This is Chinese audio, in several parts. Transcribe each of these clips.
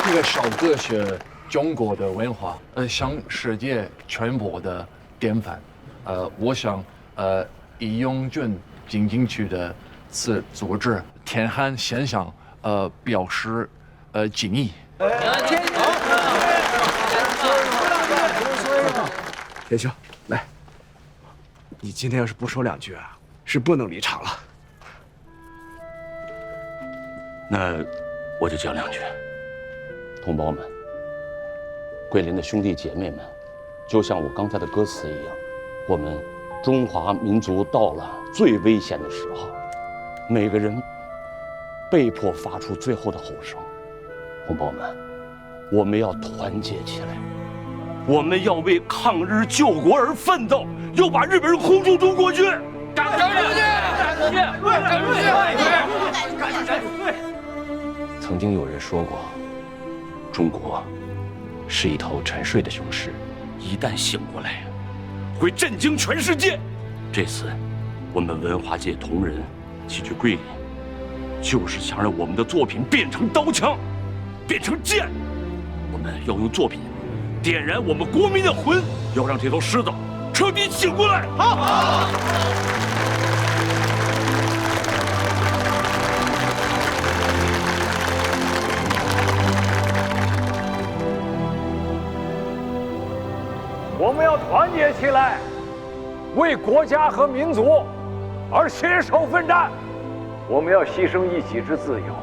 这个首歌是中国的文化，向世界传播的典范。我想，义勇军进行曲的此组织天寒现象，表示敬意。铁兄，来，你今天要是不说两句啊，是不能离场了。那我就讲两句。同胞们，桂林的兄弟姐妹们，就像我刚才的歌词一样，我们中华民族到了最危险的时候，每个人被迫发出最后的吼声。同胞们，我们要团结起来，我们要为抗日救国而奋斗，要把日本人轰出中国去！赶出去！赶出去！赶出去！赶出去！曾经有人说过，中国是一头沉睡的雄狮，一旦醒过来，会震惊全世界。这次，我们文化界同仁齐聚桂林，就是想让我们的作品变成刀枪，变成剑。我们要用作品点燃我们国民的魂，要让这头狮子彻底醒过来。好。我们要团结起来，为国家和民族而携手奋战。我们要牺牲一己之自由，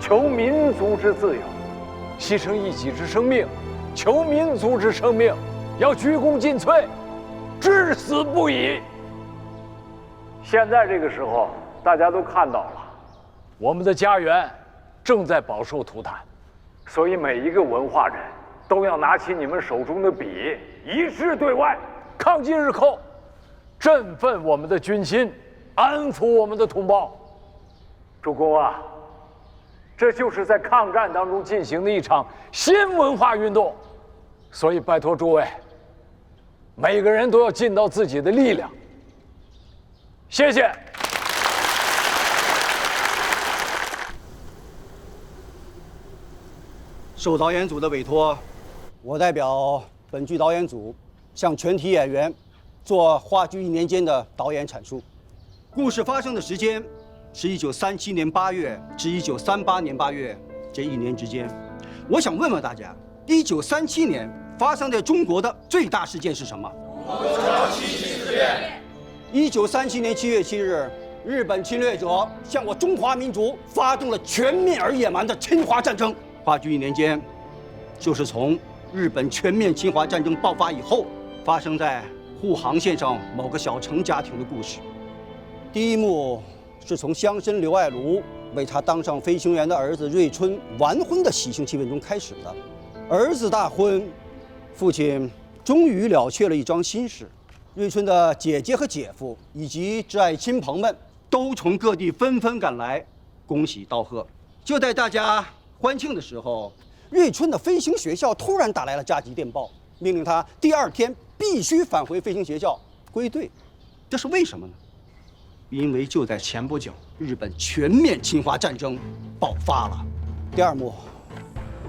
求民族之自由；牺牲一己之生命，求民族之生命。要鞠躬尽瘁，至死不已。现在这个时候，大家都看到了，我们的家园正在饱受涂炭，所以每一个文化人都要拿起你们手中的笔，一致对外，抗击日寇，振奋我们的军心，安抚我们的同胞。主公啊，这就是在抗战当中进行的一场新文化运动，所以拜托诸位，每个人都要尽到自己的力量。谢谢。受导演组的委托，我代表本剧导演组向全体演员做话剧1年间的导演阐述。故事发生的时间是1937年8月至1938年8月这1年之间。我想问问大家，1937年发生在中国的最大事件是什么？中国七七事变。1937年7月7日，日本侵略者向我中华民族发动了全面而野蛮的侵华战争。话剧1年间，就是从日本全面侵华战争爆发以后，发生在沪杭线上某个小城家庭的故事。第一幕是从乡绅刘爱庐为他当上飞行员的儿子瑞春完婚的喜庆气氛中开始的。儿子大婚，父亲终于了却了一桩心事。瑞春的姐姐和姐夫以及挚爱亲朋们都从各地纷纷赶来，恭喜道贺。就在大家欢庆的时候，瑞春的飞行学校突然打来了加急电报，命令他第2天必须返回飞行学校归队。这是为什么呢？因为就在前不久，日本全面侵华战争爆发了。第2幕，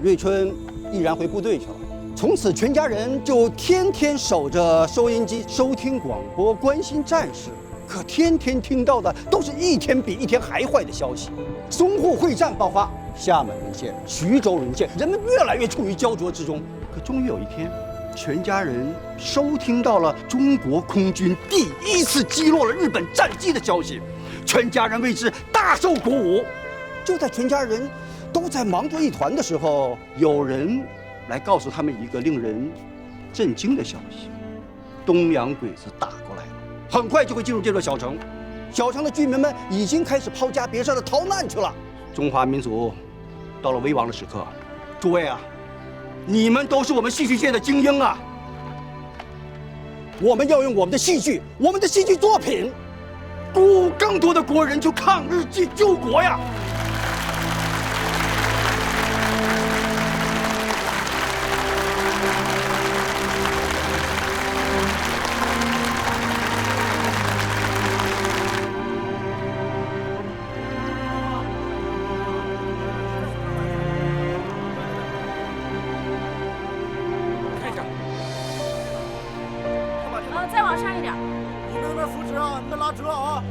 瑞春毅然回部队去了。从此，全家人就天天守着收音机收听广播，关心战事。可天天听到的都是一天比一天还坏的消息：淞沪会战爆发，厦门沦陷，徐州沦陷，人们越来越处于焦灼之中。可终于有一天，全家人收听到了中国空军第1次击落了日本战机的消息，全家人为之大受鼓舞。就在全家人都在忙作一团的时候，有人来告诉他们一个令人震惊的消息：东洋鬼子打过来了，很快就会进入这座小城。小城的居民们已经开始抛家别舍的逃难去了。中华民族到了危亡的时刻，诸位啊，你们都是我们戏剧界的精英啊！我们要用我们的戏剧，我们的戏剧作品，鼓舞更多的国人去抗日去救国呀！拉车啊！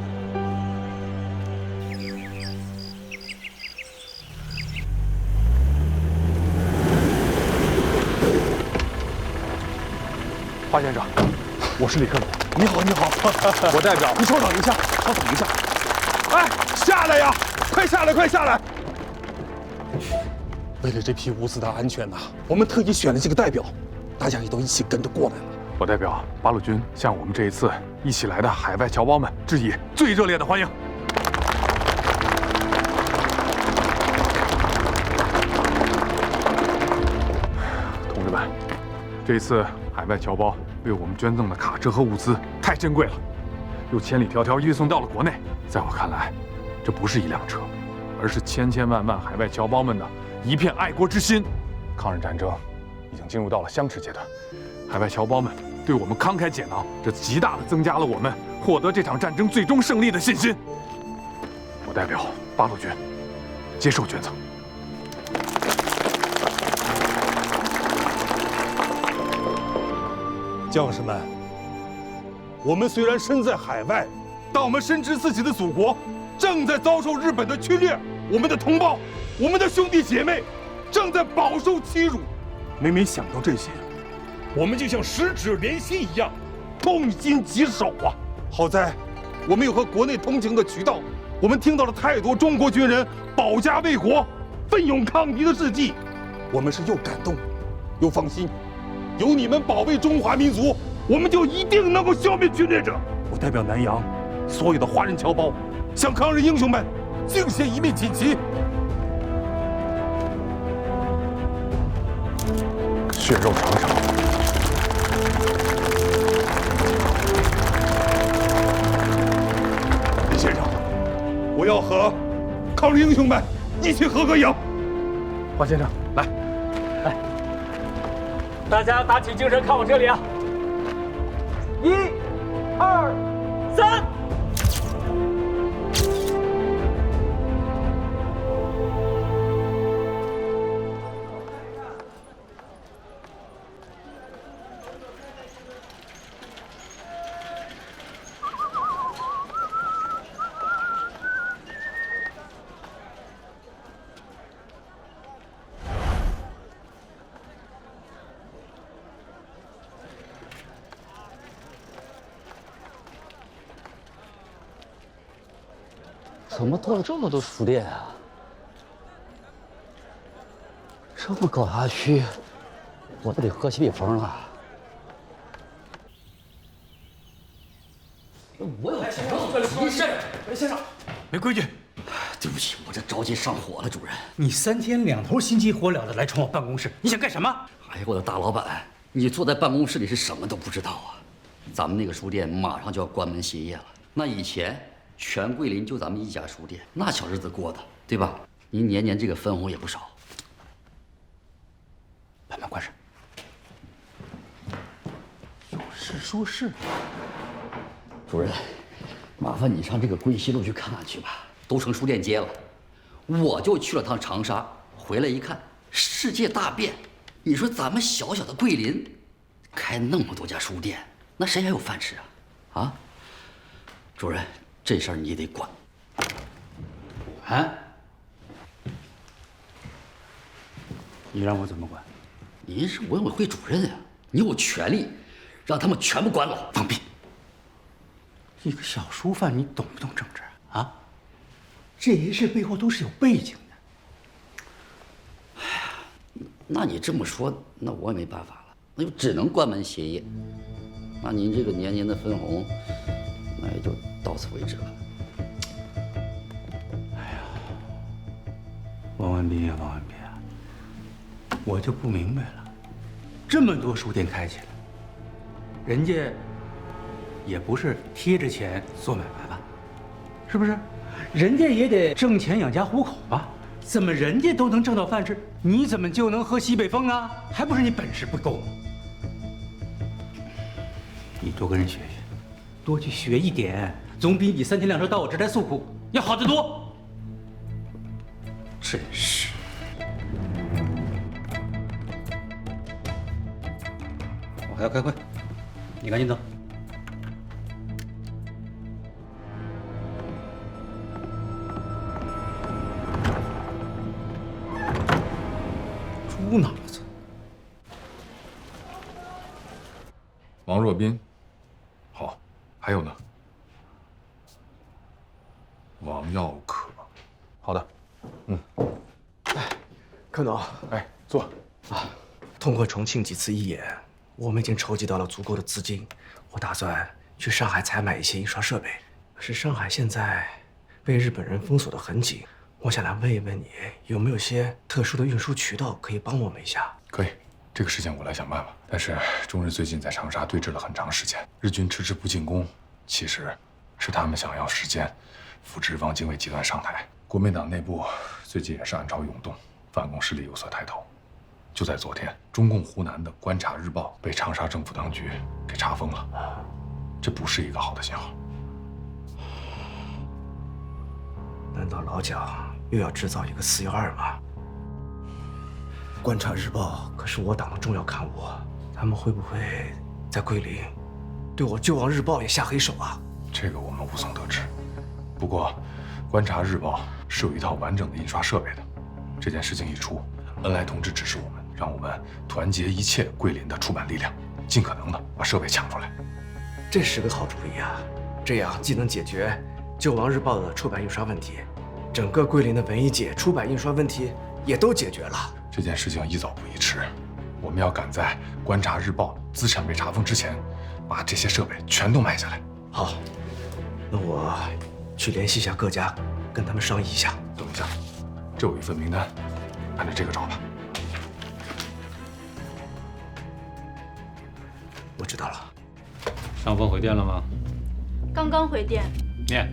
华先生，我是李克龙。你好，你好，我代表。你稍等一下，稍等一下。哎，下来呀！快下来，快下来！为了这批物资的安全呐，我们特意选了几个代表，大家也都一起跟着过来了。我代表八路军向我们这一次一起来的海外侨胞们致以最热烈的欢迎。同志们，这一次海外侨胞为我们捐赠的卡车和物资太珍贵了，又千里迢迢运送到了国内。在我看来，这不是一辆车，而是千千万万海外侨胞们的一片爱国之心。抗日战争已经进入到了相持阶段，海外侨胞们对我们慷慨解囊，这极大地增加了我们获得这场战争最终胜利的信心。我代表八路军接受捐赠。将士们，我们虽然身在海外，但我们深知自己的祖国正在遭受日本的侵略，我们的同胞、我们的兄弟姐妹正在饱受欺辱。每每想到这些，我们就像十指连心一样，痛心疾首啊！好在我们有和国内通情的渠道，我们听到了太多中国军人保家卫国、奋勇抗敌的事迹，我们是又感动又放心。有你们保卫中华民族，我们就一定能够消灭侵略者。我代表南洋所有的华人侨胞，向抗日英雄们敬献一面锦旗。血肉长城。李先生，我要和抗日英雄们一起合个影。华先生，来，大家打起精神，看我这里啊！1、2、3。怎么多了这么多书店啊？这么高下去，我都得喝西北风了。我有急事。先生，没规矩。对不起，我这着急上火了，主任。你3天2头心急火燎的来闯我办公室，你想干什么？哎呀，我的大老板，你坐在办公室里是什么都不知道啊！咱们那个书店马上就要关门歇业了。那以前全桂林就咱们一家书店，那小日子过的，对吧？您年年这个分红也不少。把门关上。有事说事。主任，麻烦你上这个归西路去看看去吧，都成书店街了。我就去了趟长沙，回来一看，世界大变。你说咱们小小的桂林，开那么多家书店，那谁还有饭吃啊？啊，主任，这事儿你得管。啊？你让我怎么管？您是文委会主任啊，你有权利让他们全部关了。放屁！一个小书贩，你懂不懂政治啊？这些事背后都是有背景的。哎呀，那你这么说，那我也没办法了，那就只能关门歇业。那您这个年年的分红，那也就到此为止了。王文斌呀，王文斌啊，我就不明白了，这么多书店开起来，人家也不是贴着钱做买卖吧？是不是？人家也得挣钱养家糊口吧？怎么人家都能挣到饭吃，你怎么就能喝西北风啊？还不是你本事不够吗？你多跟人学学，多去学一点，总比你3天2头到我这儿来诉苦要好得多。真是。我还要开会，你赶紧走。猪脑子。王若斌，好，还有呢？王耀可，好的。柯总，哎，坐。通过重庆几次义演，我们已经筹集到了足够的资金。我打算去上海采买一些印刷设备。可是上海现在被日本人封锁得很紧，我想来问一问你，有没有些特殊的运输渠道可以帮我们一下？可以，这个事情我来想办法。但是中日最近在长沙对峙了很长时间，日军迟迟不进攻，其实是他们想要时间扶植汪精卫集团上台。国民党内部最近也是暗潮涌动，反共势力有所抬头。就在昨天，中共湖南的《观察日报》被长沙政府当局给查封了，这不是一个好的信号。难道老蒋又要制造一个4·12吗？《观察日报》可是我党的重要刊物，他们会不会在桂林对我救亡日报也下黑手啊？这个我们无从得知。不过，《观察日报》是有一套完整的印刷设备的。这件事情一出，恩来同志指示我们，让我们团结一切桂林的出版力量，尽可能的把设备抢出来。这是个好主意啊！这样既能解决救亡日报的出版印刷问题，整个桂林的文艺界出版印刷问题也都解决了。这件事情宜早不宜迟，我们要赶在《观察日报》资产被查封之前，把这些设备全都买下来。好，那我去联系一下各家，跟他们商议一下。等一下，这有一份名单，按照这个找吧。我知道了。上峰回电了吗？刚刚回电。念。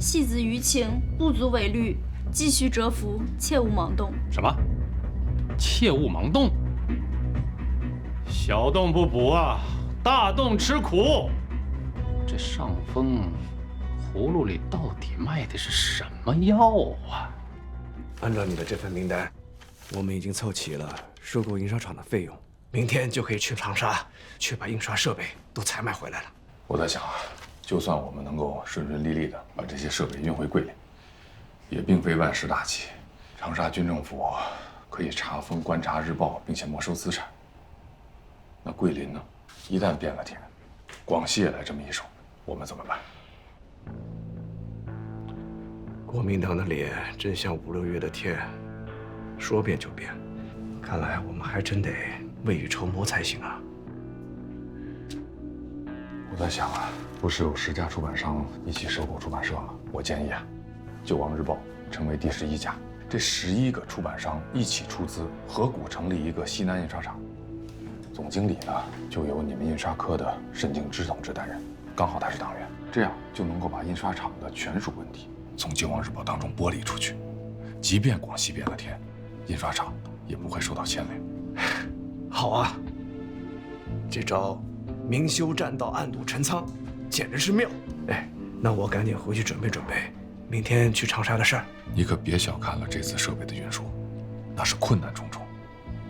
戏子舆情不足为虑，继续蛰伏，切勿盲动。什么？切勿盲动？小动不补啊，大动吃苦。这上峰葫芦里到底卖的是什么药啊？按照你的这份名单，我们已经凑齐了收购印刷厂的费用，明天就可以去长沙，去把印刷设备都采买回来了。我在想啊，就算我们能够顺顺利利的把这些设备运回桂林，也并非万事大吉。长沙军政府可以查封《观察日报》，并且没收资产。那桂林呢？一旦变了天，广西也来这么一手，我们怎么办？国民党的脸真像5、6月的天，说变就变。看来我们还真得未雨绸缪才行啊。我在想啊，不是有10家出版商一起收购出版社吗？我建议啊，救亡日报成为第11家，这11个出版商一起出资，合股成立一个西南印刷厂。总经理呢，就由你们印刷科的沈敬之同志担任，刚好他是党员，这样就能够把印刷厂的权属问题从救亡日报当中剥离出去。即便广西变了天，印刷厂也不会受到牵连。好啊，这招明修栈道，暗度陈仓，简直是妙。哎，那我赶紧回去准备准备，明天去长沙的事儿。你可别小看了这次设备的运输，那是困难重重。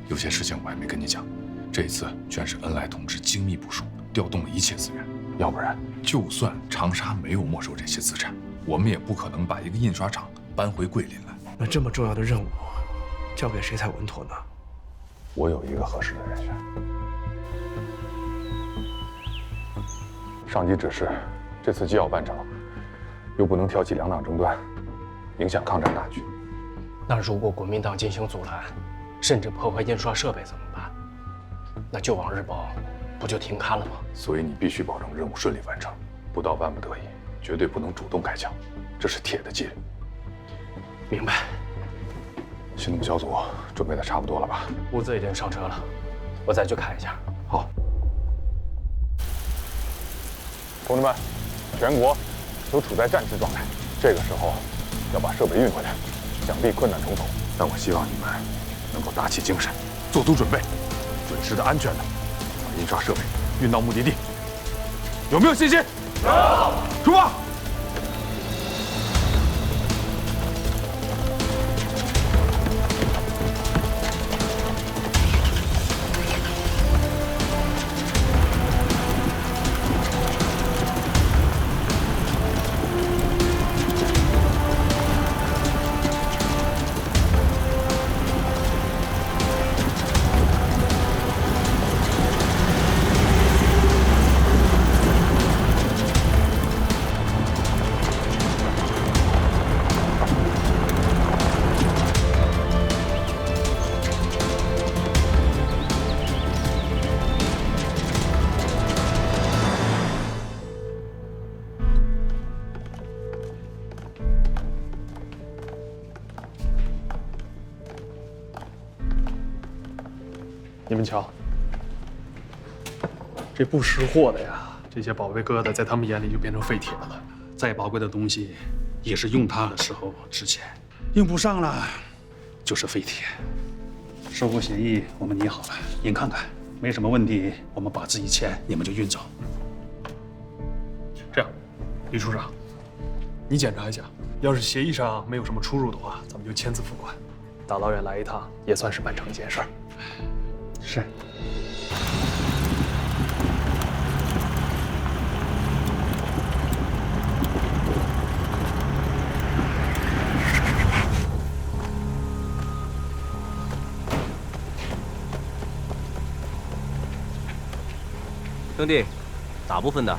有些事情我还没跟你讲，这次全是恩来同志精密部署，调动了一切资源。要不然，就算长沙没有没收这些资产，我们也不可能把一个印刷厂搬回桂林来。那这么重要的任务，交给谁才稳妥呢？我有一个合适的人选。上级指示，这次既要办成，又不能挑起两党争端，影响抗战大局。那如果国民党进行阻拦，甚至破坏印刷设备怎么办？那救亡日报不就停刊了吗？所以你必须保证任务顺利完成，不到万不得已，绝对不能主动开枪，这是铁的纪律。明白。行动小组准备的差不多了吧？物资已经上车了，我再去看一下。好。同志们，全国都处在战时状态，这个时候要把设备运回来，想必困难重重。但我希望你们能够打起精神，做足准备，准时的、安全的把印刷设备运到目的地。有没有信心？有。出发！你们瞧，这不识货的呀，这些宝贝疙瘩在他们眼里就变成废铁了。再宝贵的东西，也是用它的时候值钱，用不上了就是废铁。收购协议我们拟好了，您看看，没什么问题，我们把字一签，你们就运走。这样，李处长，你检查一下，要是协议上没有什么出入的话，咱们就签字付款。大老远来一趟，也算是办成一件事儿。是。兄弟，哪部分的？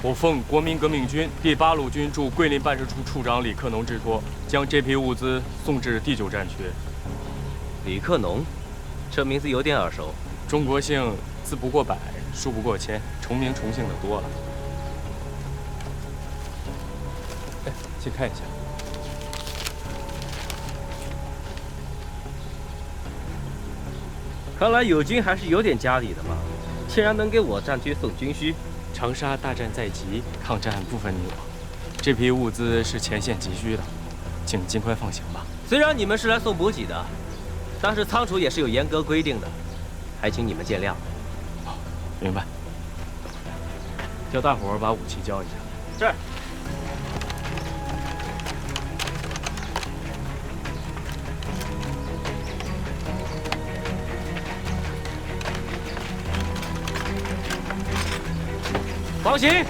我奉国民革命军第8路军驻桂林办事处处长李克农之托，将这批物资送至第9战区。李克农，这名字有点耳熟。中国姓字不过百，书不过千，重名重姓的多了。哎，去看一下。看来友军还是有点家底的嘛，竟然能给我战区送军需。长沙大战在即，抗战不分你我，这批物资是前线急需的，请尽快放行吧。虽然你们是来送补给的，但是仓储也是有严格规定的，还请你们见谅。明白。叫大伙儿把武器交一下。是。放行。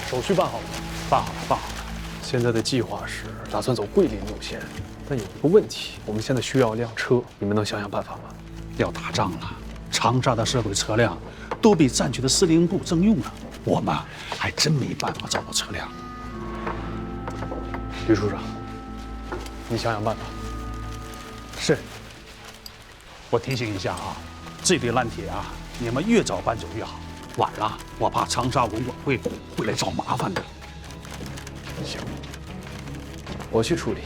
手续办好了？办好了，办好了。现在的计划是打算走桂林路线，但有一个问题，我们现在需要一辆车，你们能想想办法吗？要打仗了，长沙的社会车辆都被战区的司令部征用了，我们还真没办法找到车辆。吕处长，你想想办法。是。我提醒一下啊，这堆烂铁啊，你们越早搬走越好。晚了，我怕长沙文管会来找麻烦的。行，我去处理。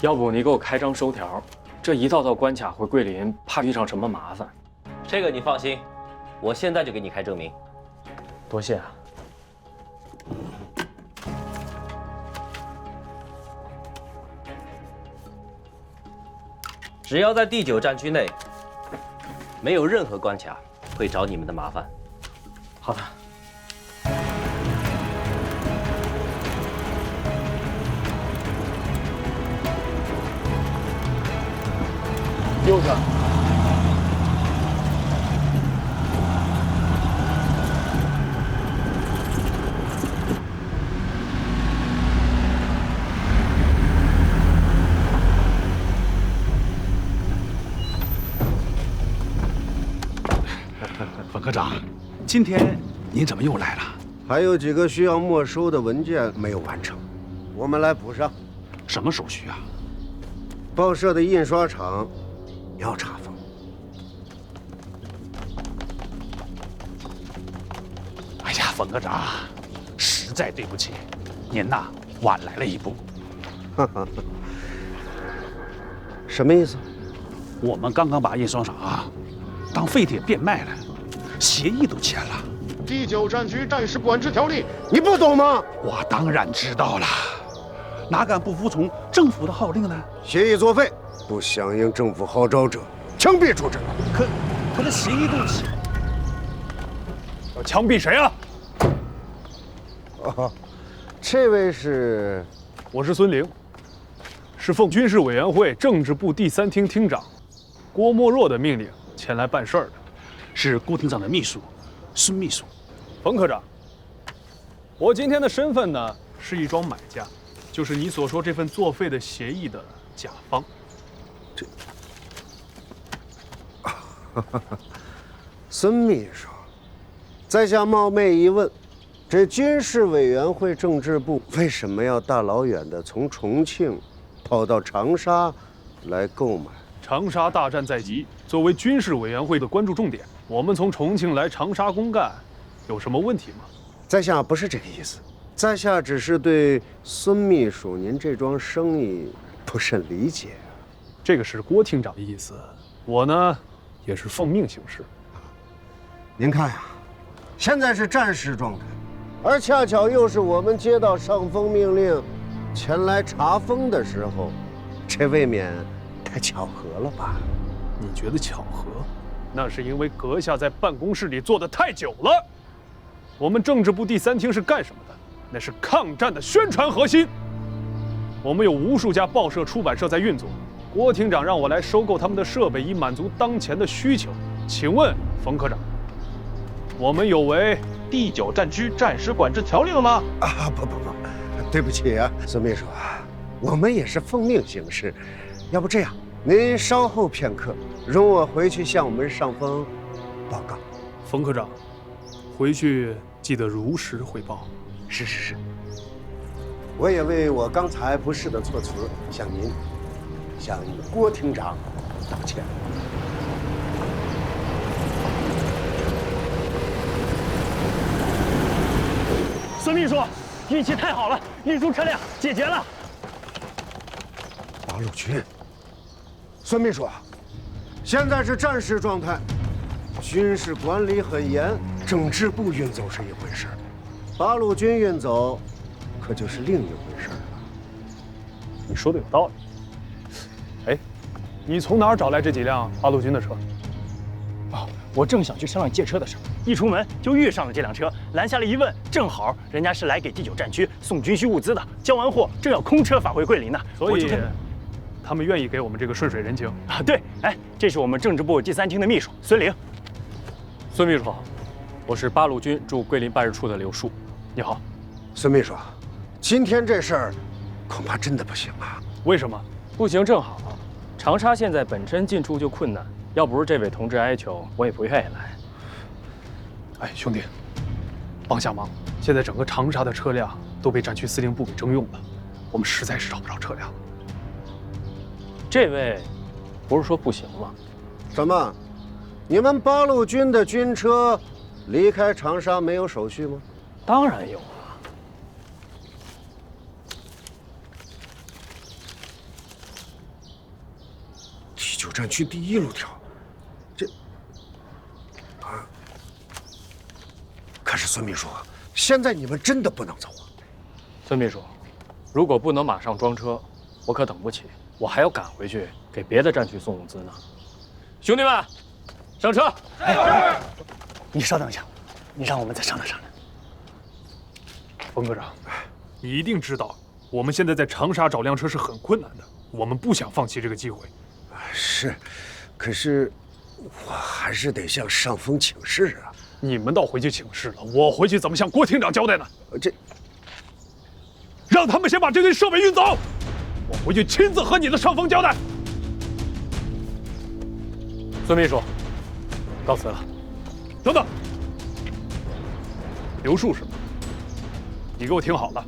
要不你给我开张收条，这一道道关卡回桂林，怕遇上什么麻烦。这个你放心，我现在就给你开证明。多谢啊。只要在第9战区内，没有任何关卡会找你们的麻烦。好的。右转。冯科长，今天您怎么又来了？还有几个需要没收的文件没有完成，我们来补上。什么手续啊？报社的印刷厂要查封。哎呀，冯科长，实在对不起，您呐晚来了一步。哈哈，什么意思？我们刚刚把印刷厂啊当废铁变卖了，协议都签了。第9战区战时管制条例，你不懂吗？我当然知道了，哪敢不服从政府的号令呢？协议作废，不响应政府号召者，枪毙处置。可这协议都签，要枪毙谁啊？哦，这位是，我是孙凌，是奉军事委员会政治部第3厅厅长郭沫若的命令前来办事儿的，是郭厅长的秘书，孙秘书。冯科长，我今天的身份呢是一桩买家，就是你所说这份作废的协议的甲方。这，孙秘书，在下冒昧一问，这军事委员会政治部为什么要大老远的从重庆跑到长沙来购买。长沙大战在即，作为军事委员会的关注重点，我们从重庆来长沙公干，有什么问题吗？在下不是这个意思，在下只是对孙秘书您这桩生意不甚理解。这个是郭厅长的意思，我呢也是奉命行事。您看呀，现在是战时状态，而恰巧又是我们接到上峰命令前来查封的时候，这未免太巧合了吧？你觉得巧合？那是因为阁下在办公室里坐得太久了。我们政治部第3厅是干什么的？那是抗战的宣传核心。我们有无数家报社、出版社在运作。郭厅长让我来收购他们的设备，以满足当前的需求。请问冯科长，我们有违第9战区战时管制条例了吗？啊，不，对不起啊，孙秘书啊，我们也是奉命行事。要不这样，您稍后片刻，容我回去向我们上峰报告。冯科长，回去记得如实汇报。是。我也为我刚才不适的措辞向您、向郭厅长道歉。孙秘书，运气太好了，运输车辆解决了。八路军，孙秘书，现在是战时状态，军事管理很严，政治部运走是一回事，八路军运走可就是另一回事了。你说的有道理。哎，你从哪儿找来这几辆八路军的车？哦，我正想去车上借车的时候，一出门就遇上了这辆车，拦下来一问，正好人家是来给第9战区送军需物资的，交完货正要空车返回桂林呢。所以，他们愿意给我们这个顺水人情啊。对，哎，这是我们政治部第3厅的秘书孙玲。孙秘书好，我是八路军驻桂林办事处的刘树。你好，孙秘书，今天这事儿恐怕真的不行啊。为什么？不行，正好，长沙现在本身进出就困难，要不是这位同志哀求，我也不愿意来。哎，兄弟，帮下忙！现在整个长沙的车辆都被战区司令部给征用了，我们实在是找不着车辆了。这位不是说不行吗？怎么，你们八路军的军车离开长沙没有手续吗？当然有啊。第9战区第1路条，这可是孙秘书，现在你们真的不能走啊！孙秘书，如果不能马上装车，我可等不起，我还要赶回去给别的战区送物资呢。兄弟们，上车！哎，你稍等一下，你让我们再商量商量。冯科长，你一定知道，我们现在在长沙找辆车是很困难的，我们不想放弃这个机会。是，可是我还是得向上峰请示啊。你们倒回去请示了，我回去怎么向郭厅长交代呢？这，让他们先把这堆设备运走，我回去亲自和你的上峰交代。孙秘书，告辞了。等等，刘树是吗？你给我听好了，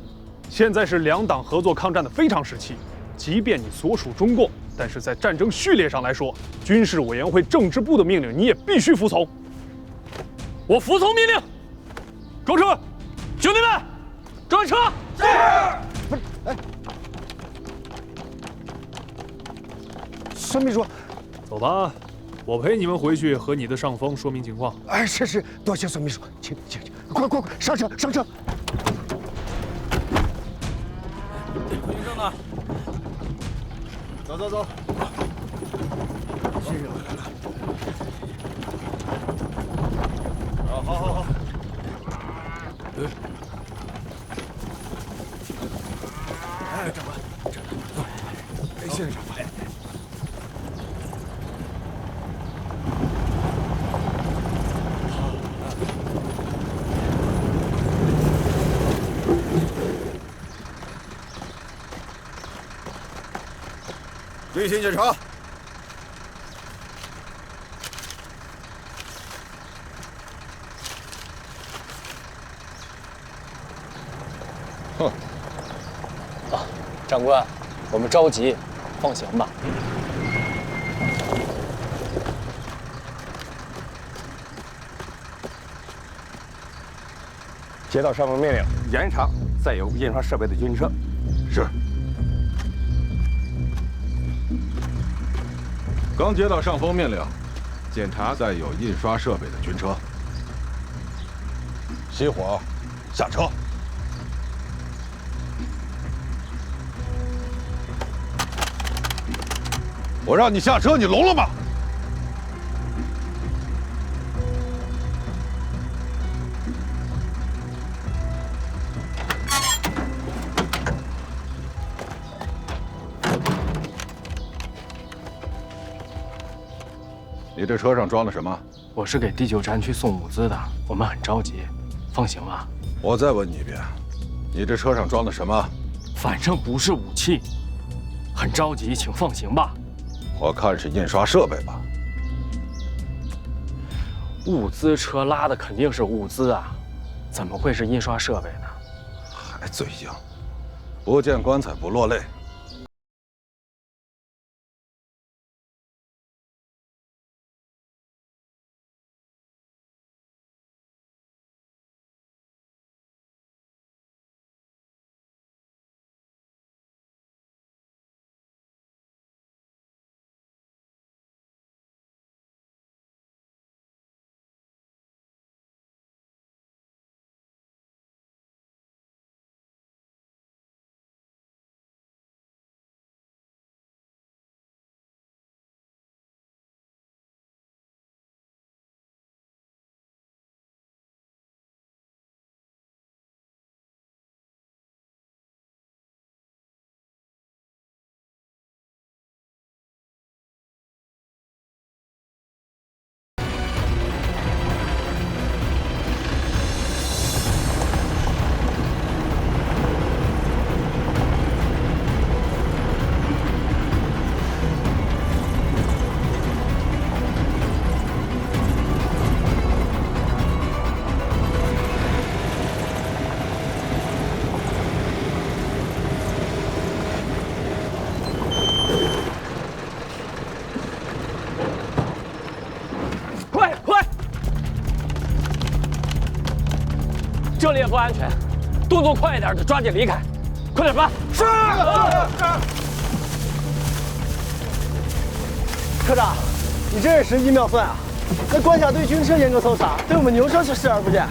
现在是两党合作抗战的非常时期，即便你所属中共，但是在战争序列上来说，军事委员会政治部的命令你也必须服从。我服从命令，装车，兄弟们，装车。是。不是，哎，孙秘书，走吧，我陪你们回去和你的上峰说明情况。哎，是，多谢孙秘书，请，快，上车！林正呢？走。谢谢了。好。哎，长官，谢谢长官。例行检查。长官，我们着急，放行吧。接到上峰命令，严查载有印刷设备的军车。是。刚接到上峰命令，检查载有印刷设备的军车。熄火，下车。我让你下车，你聋了吗？你这车上装的什么？我是给第9战区送物资的，我们很着急，放行吧。我再问你一遍，你这车上装的什么？反正不是武器，很着急，请放行吧。我看是印刷设备吧。物资车拉的肯定是物资啊，怎么会是印刷设备呢？还嘴硬，不见棺材不落泪。这里也不安全，动作快一点，就抓紧离开，快点办！是。科长，你这是神机妙算啊！那关下对军车严格搜查，对我们牛车是视而不见。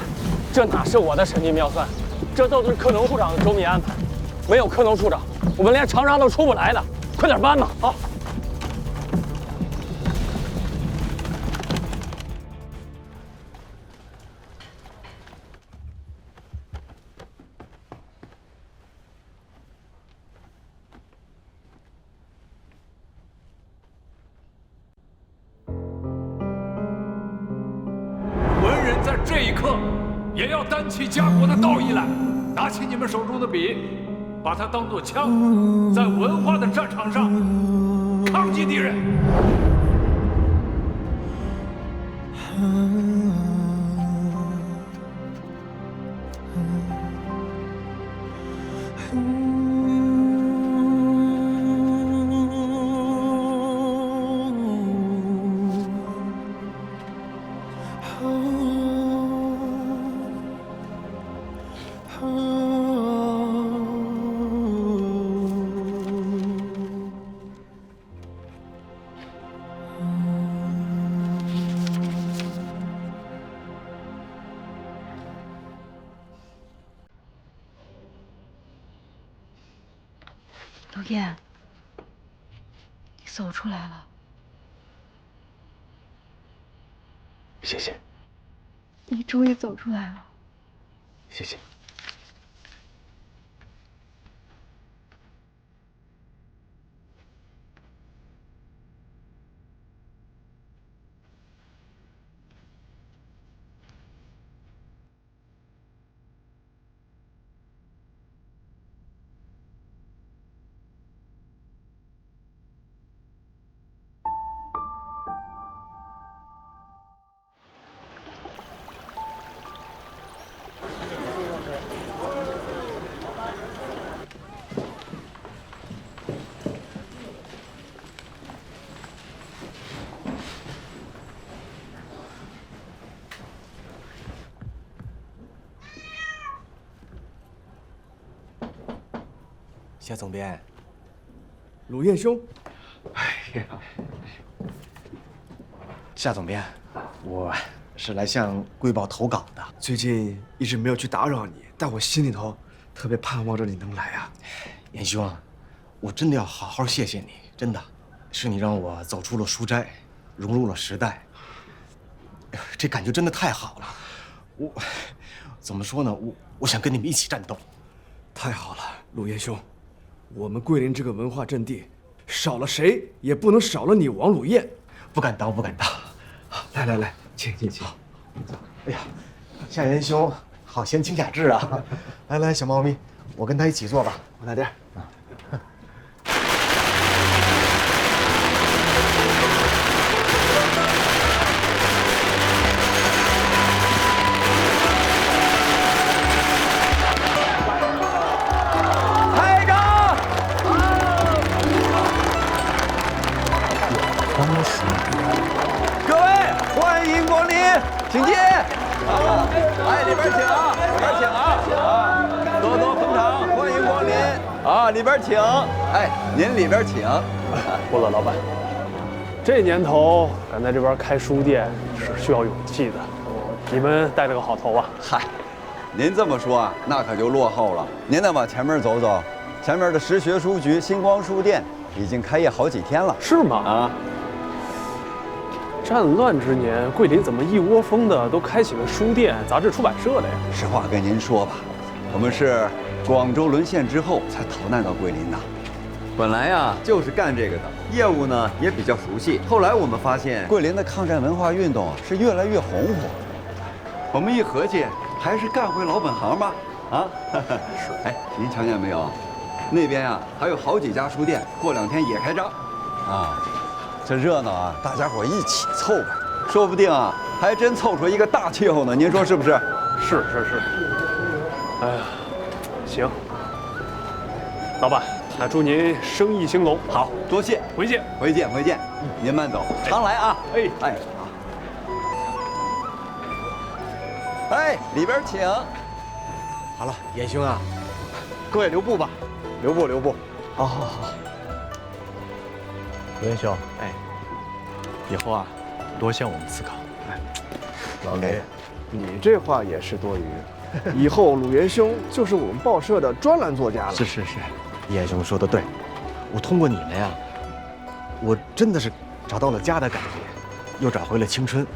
这哪是我的神机妙算，这都是科农处长的周密安排。没有科农处长，我们连长沙都出不来的。快点办吧！好。这一刻，也要担起家国的道义来，拿起你们手中的笔，把它当作枪，在文化的战场上抗击敌人。陆燕，你走出来了。谢谢。你终于走出来了。谢谢。夏总编，鲁彦兄，哎呀，夏总编，我是来向贵报投稿的。最近一直没有去打扰你，但我心里头特别盼望着你能来啊。彦兄，我真的要好好谢谢你，真的，是你让我走出了书斋，融入了时代。这感觉真的太好了。我怎么说呢？我想跟你们一起战斗。太好了，鲁彦兄，我们桂林这个文化阵地，少了谁也不能少了你王鲁彦。不敢当，不敢当。来，请。哎呀，夏元兄好贤清雅致啊！来，小猫咪，我跟他一起坐吧。我来点。排长，各位欢迎光临，请进。哎，里边请啊，里边请啊，多多捧场，欢迎光临啊，里边请。哎，您里边请。郭乐老板，这年头敢在这边开书店是需要勇气的，你们带了个好头啊。嗨，您这么说啊，那可就落后了。您再往前面走走，前面的实学书局、星光书店已经开业好几天了。是吗？啊。战乱之年，桂林怎么一窝蜂的都开起了书店、杂志出版社了呀？实话跟您说吧，我们是广州沦陷之后才逃难到桂林的。本来呀就是干这个的，业务呢也比较熟悉。后来我们发现桂林的抗战文化运动是越来越红火，我们一合计，还是干回老本行吧。啊，是。哎，您瞧见没有？那边啊还有好几家书店，过2天也开张。啊。这热闹啊，大家伙一起凑呗，说不定啊，还真凑出一个大气候呢。您说是不是？是。哎呀，行，老板，那祝您生意兴隆。好，多谢，回见。您慢走，常来啊。哎，好。哎，里边请。好了，彦兄啊，各位留步吧，留步。好。鲁彦兄，哎，以后啊，多向我们思考。哎，老雷，你这话也是多余。以后鲁元兄就是我们报社的专栏作家了。是，彦兄说的对，我通过你们呀，我真的是找到了家的感觉，又找回了青春，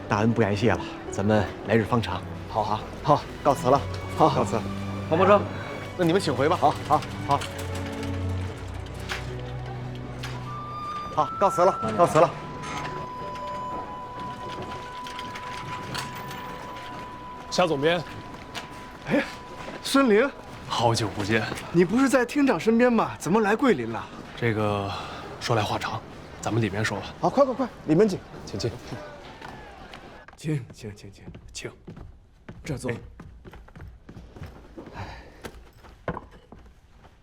大恩不言谢了，咱们来日方长。好，告辞了。好，告辞。黄伯生，那你们请回吧。好，告辞了。夏总编，哎，孙玲，好久不见。你不是在厅长身边吗？怎么来桂林了？这个说来话长，咱们里面说吧。好，快，里面请，请。请，这坐。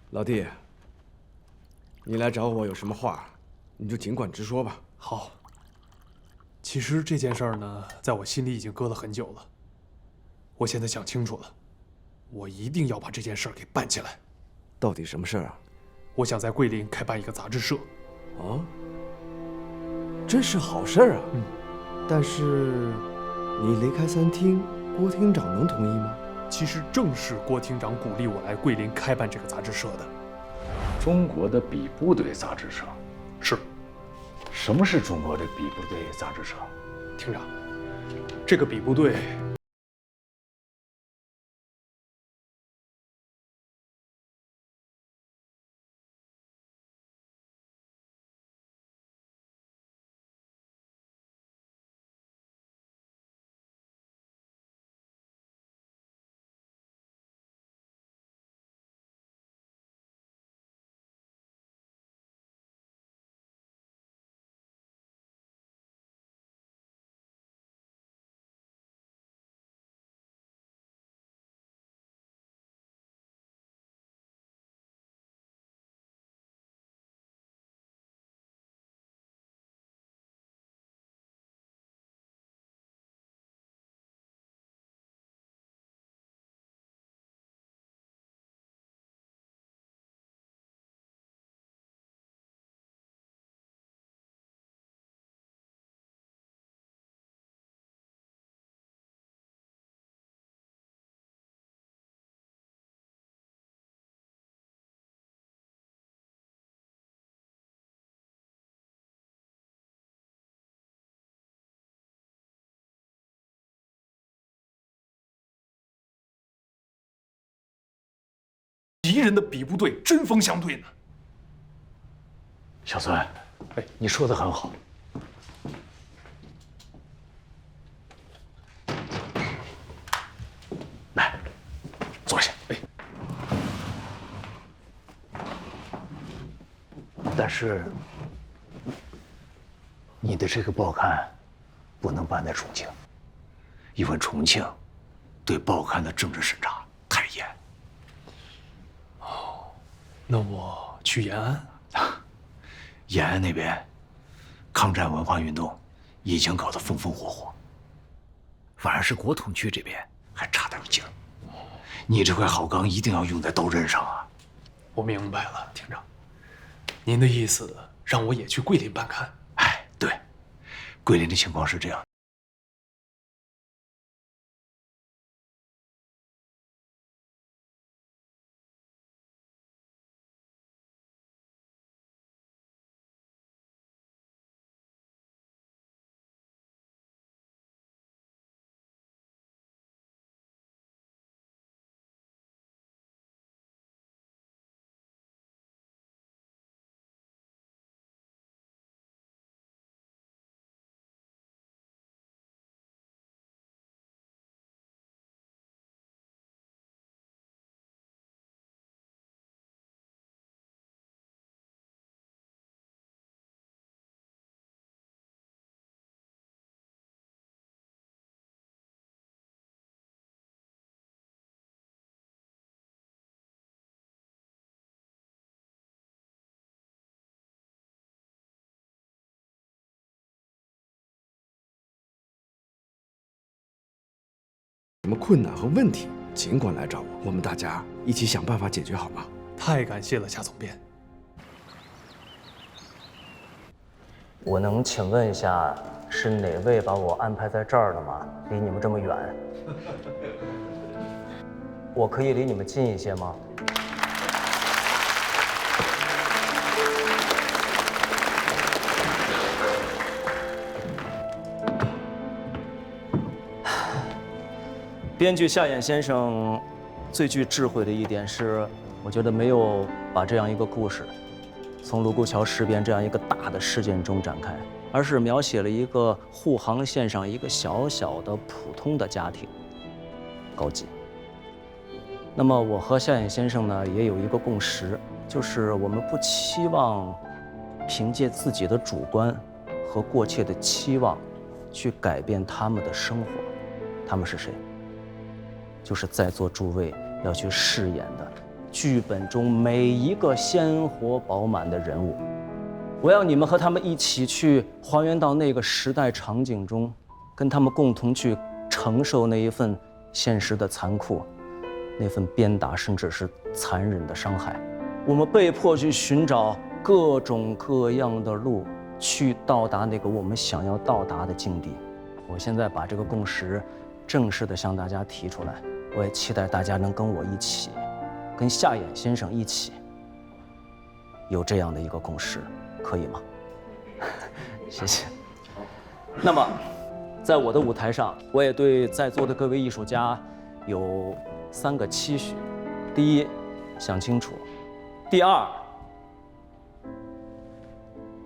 老弟，你来找我有什么话，你就尽管直说吧。好。其实这件事儿呢，在我心里已经搁了很久了。我现在想清楚了，我一定要把这件事儿给办起来。到底什么事儿啊？我想在桂林开办一个杂志社。哦，这是好事儿啊。但是，你离开三厅，郭厅长能同意吗？其实正是郭厅长鼓励我来桂林开办这个杂志社的。中国的笔部队杂志社。是。什么是中国的笔部队杂志社？厅长，这个笔部队敌人的比部队针锋相对呢。小孙，哎，你说的很好。来，坐下。哎，但是你的这个报刊不能办在重庆，因为重庆对报刊的政治审查太严。哦，那我去延安。延安那边，抗战文化运动已经搞得风风火火，反而是国统区这边还差点劲儿。你这块好钢一定要用在刀刃上啊！我明白了，厅长，您的意思让我也去桂林办刊？哎，对，桂林的情况是这样。什么困难和问题，尽管来找我，我们大家一起想办法解决，好吗？太感谢了，夏总编。我能请问一下，是哪位把我安排在这儿的吗？离你们这么远，我可以离你们近一些吗？编剧夏衍先生最具智慧的一点是，我觉得没有把这样一个故事从卢沟桥事变这样一个大的事件中展开，而是描写了一个护航线上一个小小的普通的家庭高级。那么我和夏衍先生呢也有一个共识，就是我们不期望凭借自己的主观和过切的期望去改变他们的生活。他们是谁？就是在座诸位要去饰演的剧本中每一个鲜活饱满的人物。我要你们和他们一起去还原到那个时代场景中，跟他们共同去承受那一份现实的残酷，那份鞭打甚至是残忍的伤害。我们被迫去寻找各种各样的路，去到达那个我们想要到达的境地。我现在把这个共识正式的向大家提出来，我也期待大家能跟我一起，跟夏衍先生一起，有这样的一个共识，可以吗？谢谢。那么，在我的舞台上，我也对在座的各位艺术家有3个期许：第一，想清楚；第二，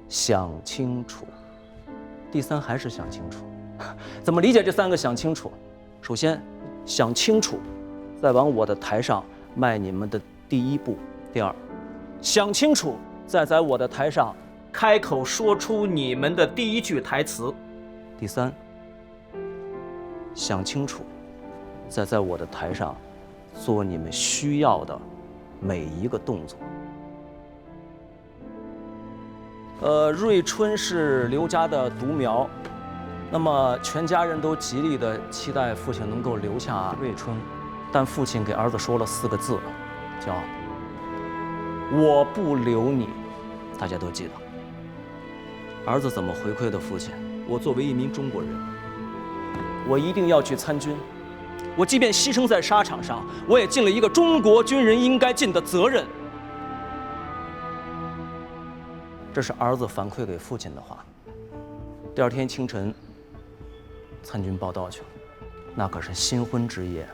想清楚；第三，还是想清楚。怎么理解这3个想清楚？首先，想清楚，再往我的台上迈你们的第一步；第二，想清楚，再在我的台上开口说出你们的第一句台词；第三，想清楚，再在我的台上做你们需要的每一个动作。瑞春是刘家的独苗，那么全家人都极力的期待父亲能够留下瑞春，但父亲给儿子说了4个字，叫“我不留你”，大家都记得。儿子怎么回馈的父亲？我作为一名中国人，我一定要去参军，我即便牺牲在沙场上，我也尽了一个中国军人应该尽的责任。这是儿子反馈给父亲的话。第2天清晨，参军报道去了，那可是新婚之夜。